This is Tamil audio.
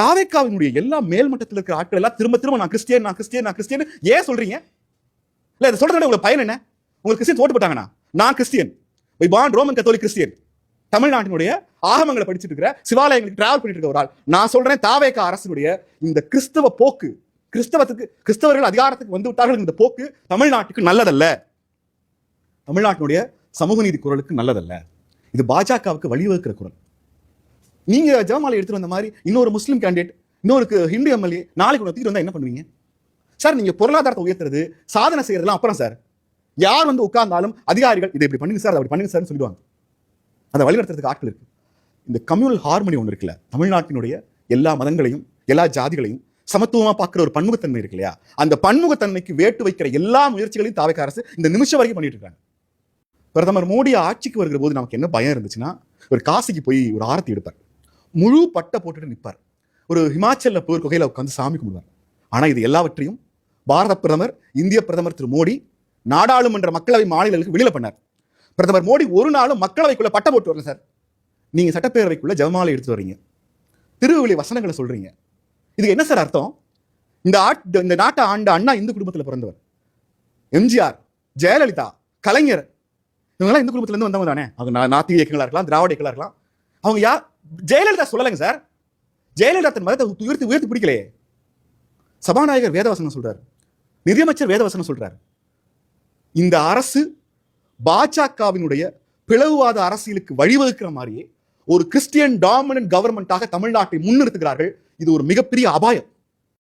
தாவேக்காவினுடைய எல்லா மேல்மட்டத்தில் இருக்கிற ஆட்கள் எல்லாம் திரும்ப திரும்ப நான் கிறிஸ்டியன் ஏன் சொல்றீங்க? இல்ல இதை சொல்றதோட உங்களுக்கு பயன் என்ன? உங்களுக்கு கிறிஸ்டியன் ஓட்டு போட்டாங்கண்ணா, நான் கிறிஸ்டியன், ரோமன் கத்தோலிக் கிறிஸ்டியன், தமிழ்நாட்டினுடைய ஆகமங்களை படிச்சுட்டு இருக்கிற, சிவாலயங்களுக்கு டிராவல் பண்ணிட்டு இருக்க ஒரு ஆள், நான் சொல்றேன் தாவேக்கா அரசுடைய இந்த கிறிஸ்தவ போக்கு, கிறிஸ்தவர்கள் அதிகாரத்துக்கு வந்து விட்டார்கள், இந்த போக்கு தமிழ்நாட்டுக்கு நல்லதல்ல, தமிழ்நாட்டினுடைய சமூக நீதி குரலுக்கு நல்லதல்ல. இது பாஜகவுக்கு வழிவகுக்கிற குரல். நீங்க ஜெபமாலை எடுத்துட்டு வந்த மாதிரி இன்னொரு முஸ்லீம் கேண்டிடேட், இன்னொரு ஹிந்து எம்எல்ஏ நாளைக்கு ஒன்று தூக்கிட்டு வந்தா என்ன பண்ணுவீங்க சார்? நீங்க பொருளாதாரத்தை உயர்த்துறது, சாதனை செய்யறதுலாம் அப்புறம் சார். யார் வந்து உட்கார்ந்தாலும் அதிகாரிகள் இதை இப்படி பண்ணுங்க சார், அப்படி பண்ணுங்க சார்னு சொல்லிடுவாங்க. அதை வழிநடத்துறதுக்கு ஆட்கள் இருக்கு. இந்த கம்யூனல் ஹார்மனி ஒன்று இருக்குல்ல, தமிழ்நாட்டினுடைய எல்லா மதங்களையும் எல்லா ஜாதிகளையும் சமத்துவமா பார்க்கிற ஒரு பன்முகத்தன்மை இருக்கு இல்லையா, அந்த பன்முகத்தன்மைக்கு வேட்டு வைக்கிற எல்லா முயற்சிகளையும் தாவேக்கா அரசு இந்த நிமிஷம் வரைக்கும் பண்ணிட்டு இருக்காங்க. பிரதமர் மோடி ஆட்சிக்கு வருகிற போது நமக்கு என்ன பயம் இருந்துச்சுன்னா, ஒரு காசிக்கு போய் ஒரு ஆரத்தி எடுப்பார், முழு பட்டை போட்டுட்டு நிற்பார், ஒரு ஹிமாச்சல்ல போய் குகையில உட்காந்து சாமி கும்பிடுவார். ஆனா இது எல்லாவற்றையும் பாரத பிரதமர், இந்திய பிரதமர் திரு மோடி நாடாளுமன்ற மக்களவை மாநிலங்களுக்கு வெளியில பண்ணார். பிரதமர் மோடி ஒரு நாளும் மக்களவைக்குள்ள பட்டை போட்டு வரல சார். நீங்க சட்டப்பேரவைக்குள்ள ஜெபமாலை எடுத்து வர்றீங்க, திருவிழி வசனங்களை சொல்றீங்க. இதுக்கு என்ன சார் அர்த்தம்? இந்த நாட்டை ஆண்ட அண்ணா இந்து குடும்பத்தில் பிறந்தவர், எம்ஜிஆர், ஜெயலலிதா, கலைஞர், இவங்கெல்லாம் இந்து குடும்பத்துல இருந்து வந்தவங்க தானே. அவங்க நாத்திக இயக்கங்களா இருக்கலாம், திராவிட இயக்கங்களா இருக்கலாம். அவங்க யார்? ஜெயலலிதா சொல்லலைங்க சார். ஜெயலலிதா தன் மதத்தை உயர்த்தி பிடிக்கலையே. சபாநாயகர் வேதவசனம் சொல்றாரு, நிதியமைச்சர் வேதவசனம் சொல்றாரு. இந்த அரசு பாஜகவினுடைய பிளவுவாத அரசியலுக்கு வழிவகுக்கிற மாதிரியே ஒரு கிறிஸ்டியன் டாமினன்ட் கவர்மெண்டாக தமிழ்நாட்டை முன்னிறுத்துகிறார்கள். இது ஒரு மிகப்பெரிய அபாயம்.